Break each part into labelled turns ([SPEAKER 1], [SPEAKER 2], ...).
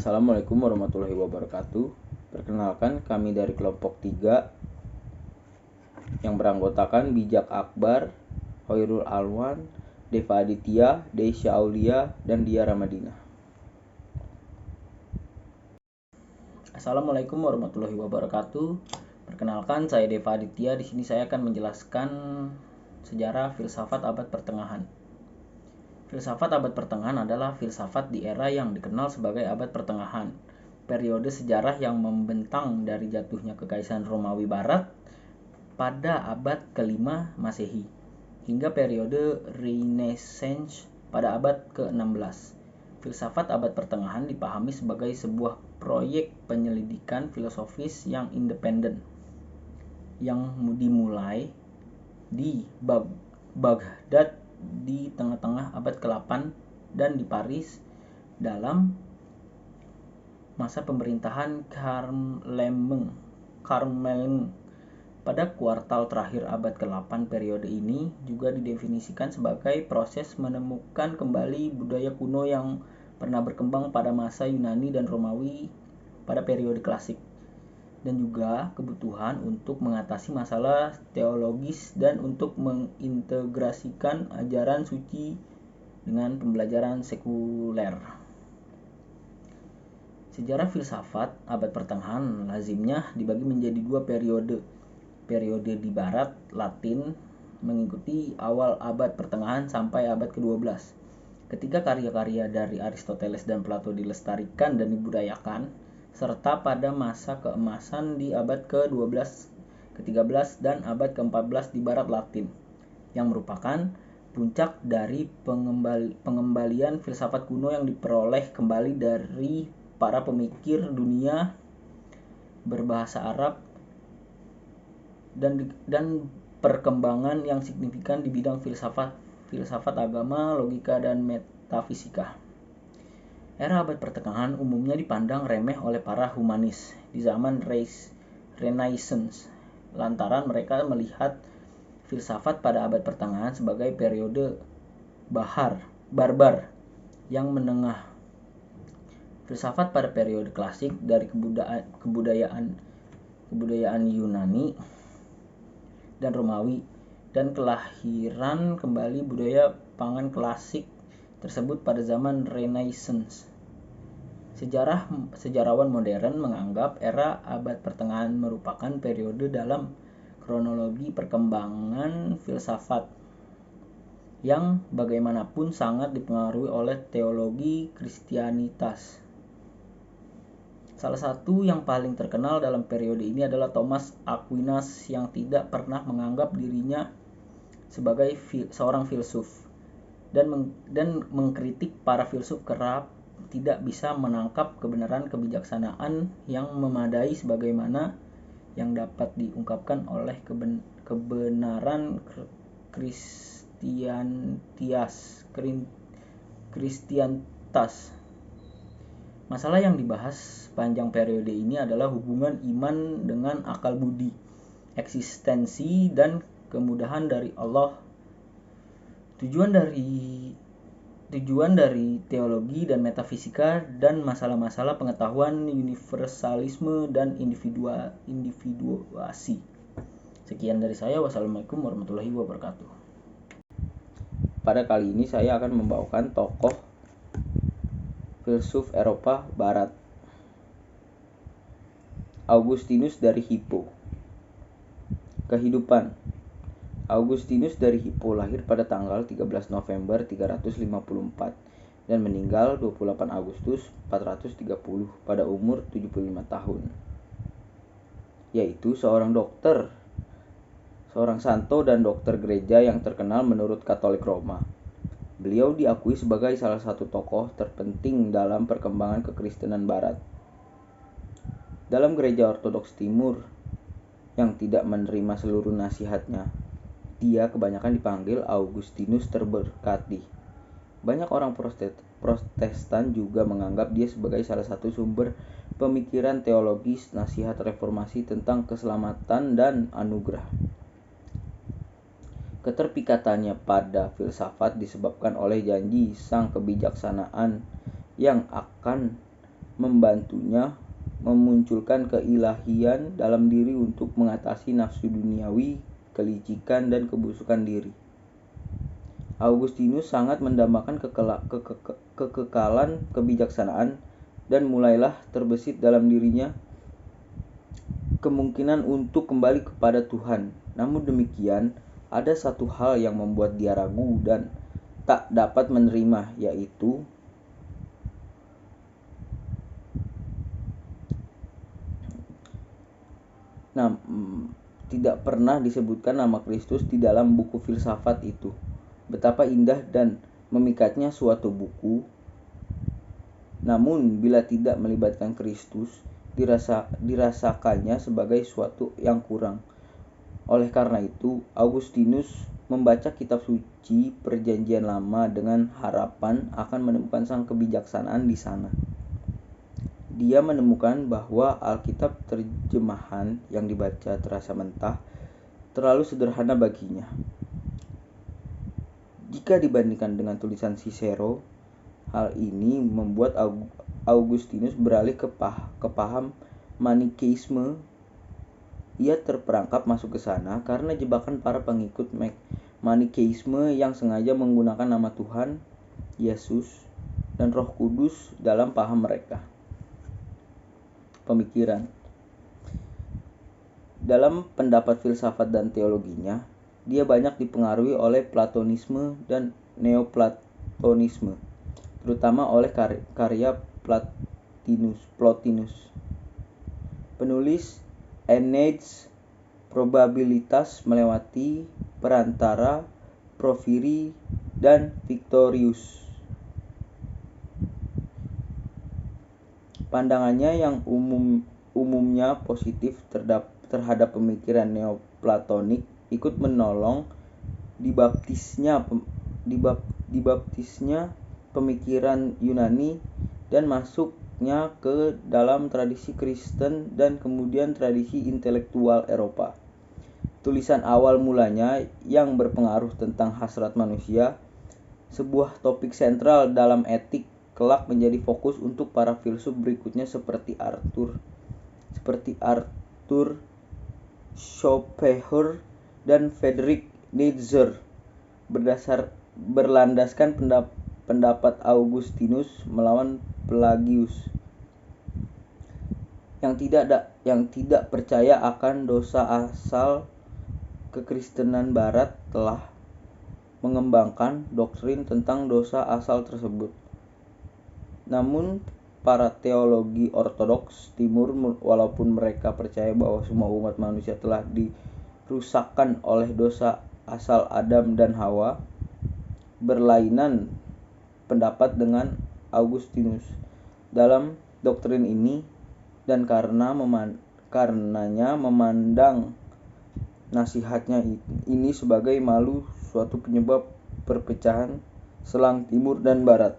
[SPEAKER 1] Assalamualaikum warahmatullahi wabarakatuh. Perkenalkan, kami dari kelompok 3 yang beranggotakan Bijak Akbar, Hoirul Alwan, Deva Aditya, Desya Aulia, dan Dia Ramadina. Assalamualaikum warahmatullahi wabarakatuh. Perkenalkan, saya Deva Aditya. Di sini saya akan menjelaskan sejarah filsafat abad pertengahan. Filsafat abad pertengahan adalah filsafat di era yang dikenal sebagai abad pertengahan, periode sejarah yang membentang dari jatuhnya Kekaisaran Romawi Barat pada abad ke-5 Masehi hingga periode Renaissance pada abad ke-16. Filsafat abad pertengahan dipahami sebagai sebuah proyek penyelidikan filosofis yang independen yang dimulai di Baghdad di tengah-tengah abad ke-8 dan di Paris dalam masa pemerintahan Charlemagne pada kuartal terakhir abad ke-8. Periode ini juga didefinisikan sebagai proses menemukan kembali budaya kuno yang pernah berkembang pada masa Yunani dan Romawi pada periode klasik, dan juga kebutuhan untuk mengatasi masalah teologis dan untuk mengintegrasikan ajaran suci dengan pembelajaran sekuler. Sejarah filsafat abad pertengahan lazimnya dibagi menjadi 2 periode. Periode di barat Latin mengikuti awal abad pertengahan sampai abad ke-12. Ketika karya-karya dari Aristoteles dan Plato dilestarikan dan dibudayakan, serta pada masa keemasan di abad ke-12, ke-13, dan abad ke-14 di barat Latin, yang merupakan puncak dari pengembalian filsafat kuno yang diperoleh kembali dari para pemikir dunia berbahasa Arab dan perkembangan yang signifikan di bidang filsafat agama, logika, dan metafisika. Era abad pertengahan umumnya dipandang remeh oleh para humanis di zaman Renaissance, lantaran mereka melihat filsafat pada abad pertengahan sebagai periode barbar yang menengah. Filsafat pada periode klasik dari kebudayaan Yunani dan Romawi, dan kelahiran kembali budaya pangan klasik tersebut pada zaman Renaissance. Sejarawan modern menganggap era abad pertengahan merupakan periode dalam kronologi perkembangan filsafat yang bagaimanapun sangat dipengaruhi oleh teologi Kristianitas. Salah satu yang paling terkenal dalam periode ini adalah Thomas Aquinas, yang tidak pernah menganggap dirinya sebagai seorang filsuf dan mengkritik para filsuf kerap tidak bisa menangkap kebenaran kebijaksanaan yang memadai sebagaimana yang dapat diungkapkan oleh kebenaran Kristianitas. Masalah yang dibahas sepanjang periode ini adalah hubungan iman dengan akal budi, eksistensi, dan kemudahan dari Allah. Tujuan dari teologi dan metafisika, dan masalah-masalah pengetahuan, universalisme, dan individuasi. Sekian dari saya. Wassalamualaikum warahmatullahi wabarakatuh. Pada kali ini saya akan membawakan tokoh filsuf Eropa Barat, Augustinus dari Hippo. Kehidupan. Augustinus dari Hippo lahir pada tanggal 13 November 354 dan meninggal 28 Agustus 430 pada umur 75 tahun. Yaitu seorang dokter, seorang santo dan dokter gereja yang terkenal menurut Katolik Roma. Beliau diakui sebagai salah satu tokoh terpenting dalam perkembangan kekristenan Barat. Dalam gereja Ortodoks Timur yang tidak menerima seluruh nasihatnya, dia kebanyakan dipanggil Augustinus terberkati. Banyak orang Protestan juga menganggap dia sebagai salah satu sumber pemikiran teologis nasihat reformasi tentang keselamatan dan anugerah. Keterpikatannya pada filsafat disebabkan oleh janji sang kebijaksanaan yang akan membantunya memunculkan keilahian dalam diri untuk mengatasi nafsu duniawi, kelicikan, dan kebusukan diri. Augustinus sangat mendambakan kekekalan kebijaksanaan, dan mulailah terbesit dalam dirinya kemungkinan untuk kembali kepada Tuhan. Namun demikian, ada satu hal yang membuat dia ragu dan tak dapat menerima, yaitu tidak pernah disebutkan nama Kristus di dalam buku filsafat itu. Betapa indah dan memikatnya suatu buku, namun bila tidak melibatkan Kristus, dirasakannya sebagai suatu yang kurang. Oleh karena itu, Augustinus membaca kitab suci Perjanjian Lama dengan harapan akan menemukan sang kebijaksanaan di sana. Dia menemukan bahwa Alkitab terjemahan yang dibaca terasa mentah, terlalu sederhana baginya. Jika dibandingkan dengan tulisan Cicero, hal ini membuat Augustinus beralih ke paham Manikeisme. Ia terperangkap masuk ke sana karena jebakan para pengikut Manikeisme yang sengaja menggunakan nama Tuhan, Yesus, dan Roh Kudus dalam paham mereka. Pemikiran. Dalam pendapat filsafat dan teologinya, dia banyak dipengaruhi oleh Platonisme dan Neoplatonisme, terutama oleh karya Plotinus. Penulis Aeneid probabilitas melewati perantara Porphyry dan Victorius. Pandangannya yang umumnya positif terhadap pemikiran Neoplatonik ikut menolong dibaptisnya pemikiran Yunani dan masuknya ke dalam tradisi Kristen dan kemudian tradisi intelektual Eropa. Tulisan awal mulanya yang berpengaruh tentang hasrat manusia, sebuah topik sentral dalam etik, kelak menjadi fokus untuk para filsuf berikutnya seperti Arthur Schopenhauer dan Friedrich Nietzsche. Berlandaskan pendapat Augustinus melawan Pelagius yang tidak percaya akan dosa asal. Kekristenan Barat telah mengembangkan doktrin tentang dosa asal tersebut. Namun para teologi ortodoks Timur, walaupun mereka percaya bahwa semua umat manusia telah dirusakkan oleh dosa asal Adam dan Hawa, berlainan pendapat dengan Augustinus dalam doktrin ini, dan karenanya memandang nasihatnya ini sebagai malu suatu penyebab perpecahan selang Timur dan Barat.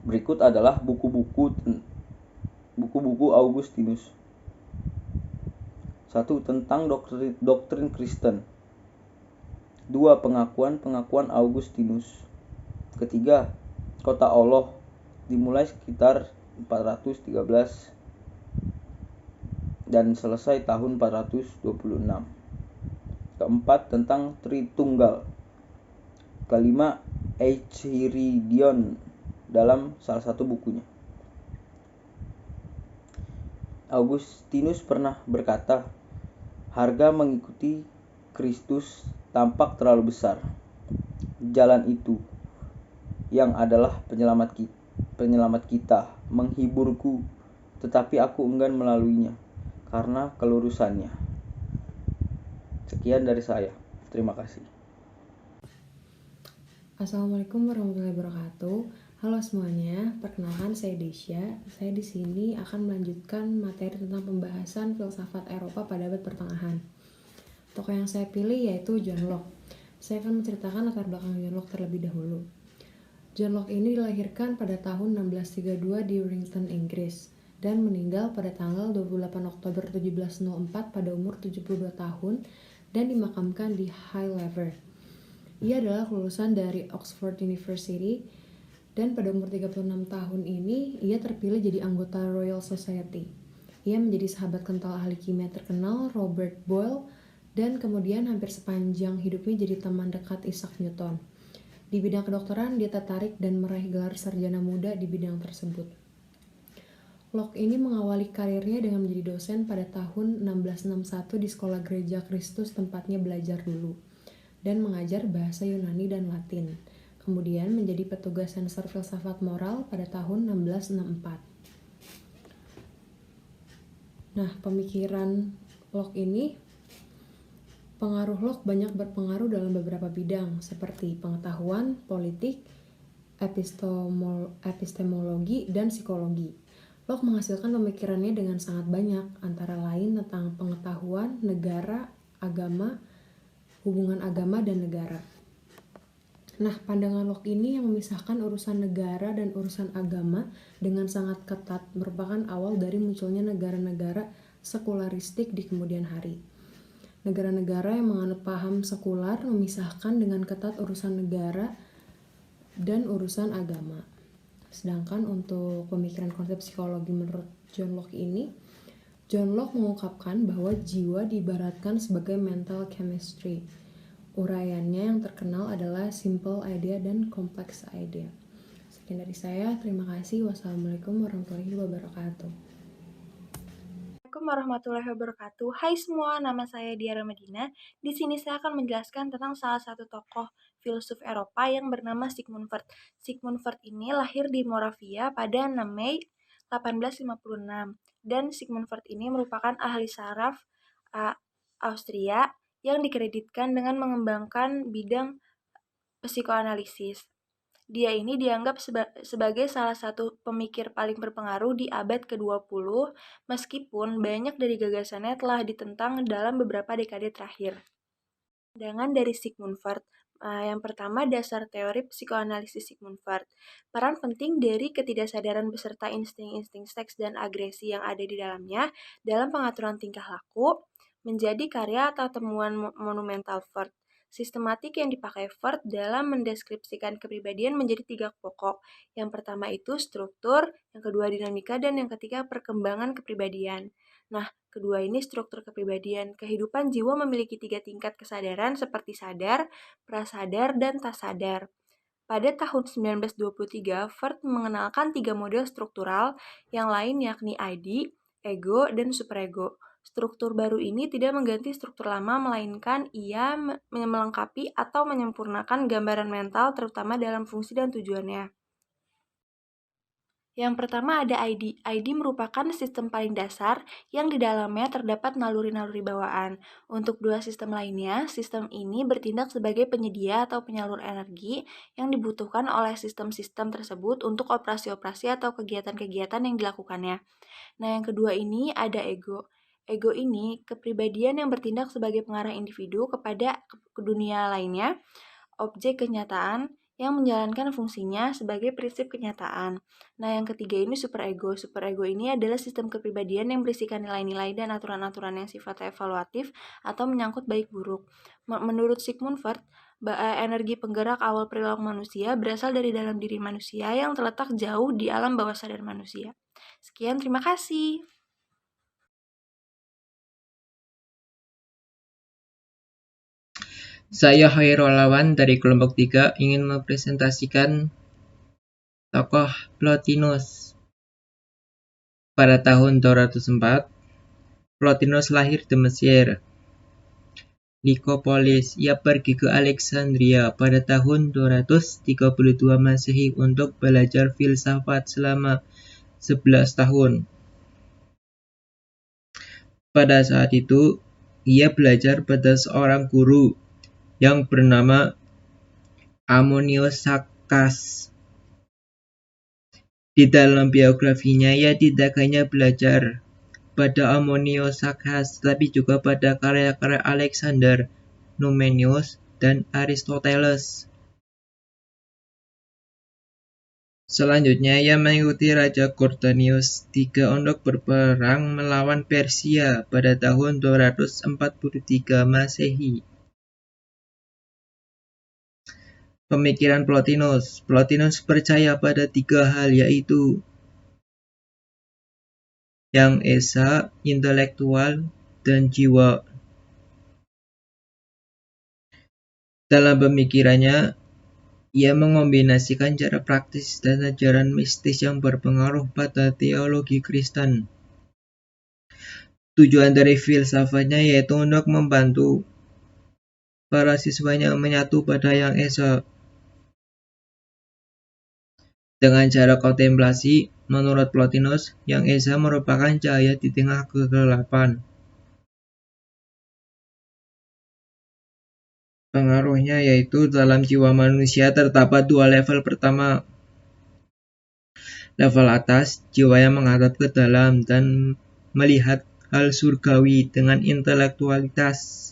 [SPEAKER 1] Berikut adalah buku-buku Augustinus. 1. Tentang doktrin Kristen. 2. Pengakuan Augustinus. Ketiga, Kota Allah, dimulai sekitar 413 dan selesai tahun 426. Keempat, tentang Tritunggal. Kelima, Enchiridion dalam salah satu bukunya. Augustinus pernah berkata, harga mengikuti Kristus tampak terlalu besar. Jalan itu, yang adalah penyelamat kita, menghiburku, tetapi aku enggan melaluinya karena kelurusannya. Sekian dari saya. Terima kasih.
[SPEAKER 2] Assalamualaikum warahmatullahi wabarakatuh. Halo semuanya, perkenalkan saya Desya. Saya di sini akan melanjutkan materi tentang pembahasan filsafat Eropa pada abad pertengahan. Tokoh yang saya pilih yaitu John Locke. Saya akan menceritakan latar belakang John Locke terlebih dahulu. John Locke ini dilahirkan pada tahun 1632 di Wellington, Inggris, dan meninggal pada tanggal 28 Oktober 1704 pada umur 72 tahun dan dimakamkan di High Lever. Ia adalah lulusan dari Oxford University Dan pada umur 36 tahun ini, ia terpilih jadi anggota Royal Society. Ia menjadi sahabat kental ahli kimia terkenal Robert Boyle, dan kemudian hampir sepanjang hidupnya jadi teman dekat Isaac Newton. Di bidang kedokteran, dia tertarik dan meraih gelar sarjana muda di bidang tersebut. Locke ini mengawali karirnya dengan menjadi dosen pada tahun 1661 di Sekolah Gereja Kristus tempatnya belajar dulu, dan mengajar bahasa Yunani dan Latin. Kemudian menjadi petugas sensor filsafat moral pada tahun 1664. Nah, pemikiran Locke ini, pengaruh Locke banyak berpengaruh dalam beberapa bidang seperti pengetahuan, politik, epistemologi, dan psikologi. Locke menghasilkan pemikirannya dengan sangat banyak, antara lain tentang pengetahuan, negara, agama, hubungan agama, dan negara. Nah, pandangan Locke ini yang memisahkan urusan negara dan urusan agama dengan sangat ketat merupakan awal dari munculnya negara-negara sekularistik di kemudian hari. Negara-negara yang menganut paham sekular memisahkan dengan ketat urusan negara dan urusan agama. Sedangkan untuk pemikiran konsep psikologi menurut John Locke ini, John Locke mengungkapkan bahwa jiwa diibaratkan sebagai mental chemistry. Uraiannya yang terkenal adalah simple idea dan complex idea. Sekian dari saya, terima kasih. Wassalamualaikum warahmatullahi wabarakatuh.
[SPEAKER 3] Assalamualaikum warahmatullahi wabarakatuh. Hai semua, nama saya Diara Medina. Di sini saya akan menjelaskan tentang salah satu tokoh filsuf Eropa yang bernama Sigmund Freud. Sigmund Freud ini lahir di Moravia pada 6 Mei 1856 dan Sigmund Freud ini merupakan ahli saraf Austria yang dikreditkan dengan mengembangkan bidang psikoanalisis. Dia ini dianggap sebagai salah satu pemikir paling berpengaruh di abad ke-20, meskipun banyak dari gagasannya telah ditentang dalam beberapa dekade terakhir. Pandangan dari Sigmund Freud. Yang pertama, dasar teori psikoanalisis Sigmund Freud. Peran penting dari ketidaksadaran beserta insting-insting seks dan agresi yang ada di dalamnya dalam pengaturan tingkah laku menjadi karya atau temuan monumental Freud. Sistematik yang dipakai Freud dalam mendeskripsikan kepribadian menjadi 3 pokok. Yang pertama itu struktur, yang kedua dinamika, dan yang ketiga perkembangan kepribadian. Nah, kedua ini struktur kepribadian. Kehidupan jiwa memiliki 3 tingkat kesadaran seperti sadar, prasadar, dan tak sadar. Pada tahun 1923, Freud mengenalkan 3 model struktural yang lain yakni ID, ego, dan superego. Struktur baru ini tidak mengganti struktur lama, melainkan ia melengkapi atau menyempurnakan gambaran mental terutama dalam fungsi dan tujuannya. Yang pertama ada ID. ID merupakan sistem paling dasar yang di dalamnya terdapat naluri-naluri bawaan. Untuk 2 sistem lainnya, sistem ini bertindak sebagai penyedia atau penyalur energi yang dibutuhkan oleh sistem-sistem tersebut untuk operasi-operasi atau kegiatan-kegiatan yang dilakukannya. Nah, yang kedua ini ada ego. Ego ini kepribadian yang bertindak sebagai pengarah individu kepada ke dunia lainnya, objek kenyataan, yang menjalankan fungsinya sebagai prinsip kenyataan. Nah, yang ketiga ini superego. Superego ini adalah sistem kepribadian yang berisikan nilai-nilai dan aturan-aturan yang sifatnya evaluatif atau menyangkut baik buruk. Menurut Sigmund Freud, energi penggerak awal perilaku manusia berasal dari dalam diri manusia yang terletak jauh di alam bawah sadar manusia. Sekian, terima kasih.
[SPEAKER 4] Saya Hoirolawan dari kelompok 3 ingin mempresentasikan tokoh Plotinus. Pada tahun 204, Plotinus lahir di Mesir, Nikopolis. Ia pergi ke Alexandria pada tahun 232 Masehi untuk belajar filsafat selama 11 tahun. Pada saat itu, ia belajar pada seorang guru yang bernama Ammonius Saccas. Di dalam biografinya, ia tidak hanya belajar pada Ammonius Saccas, tetapi juga pada karya-karya Alexander, Numenius, dan Aristoteles. Selanjutnya, ia mengikuti Raja Gortanius III untuk berperang melawan Persia pada tahun 243 Masehi. Pemikiran Plotinus. Plotinus percaya pada 3 hal, yaitu yang esa, intelektual, dan jiwa. Dalam pemikirannya, ia mengombinasikan cara praktis dan ajaran mistis yang berpengaruh pada teologi Kristen. Tujuan dari filsafatnya yaitu untuk membantu para siswanya menyatu pada yang esa. Dengan cara kontemplasi, menurut Plotinus, yang esa merupakan cahaya di tengah kegelapan. Pengaruhnya yaitu dalam jiwa manusia terdapat 2 level. Pertama, level atas, jiwa yang menghadap ke dalam dan melihat hal surgawi dengan intelektualitas.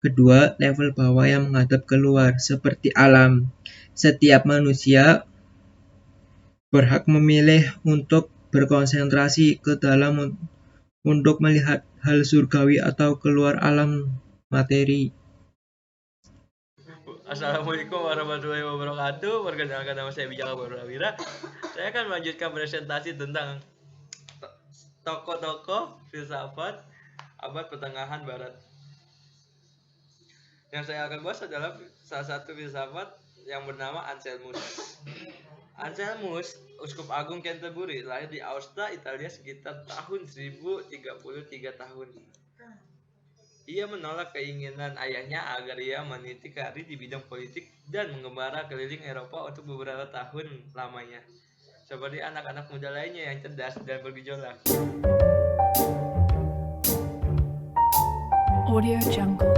[SPEAKER 4] Kedua, level bawah yang menghadap keluar, seperti alam. Setiap manusia berhak memilih untuk berkonsentrasi ke dalam untuk melihat hal surgawi atau keluar alam materi.
[SPEAKER 5] Assalamualaikum warahmatullahi wabarakatuh. Perkenalkan, nama saya Bijaka Purnawira. Saya akan melanjutkan presentasi tentang tokoh-tokoh filsafat abad pertengahan barat. Yang saya akan bahas adalah salah satu filsafat yang bernama Anselmus. Anselmus, uskup agung Canterbury, lahir di Aosta, Italia sekitar tahun 1033 tahun. Ia menolak keinginan ayahnya agar ia meniti karir di bidang politik dan mengembara keliling Eropa untuk beberapa tahun lamanya, seperti anak-anak muda lainnya yang cerdas dan bergejolak.
[SPEAKER 6] Audio Jungle.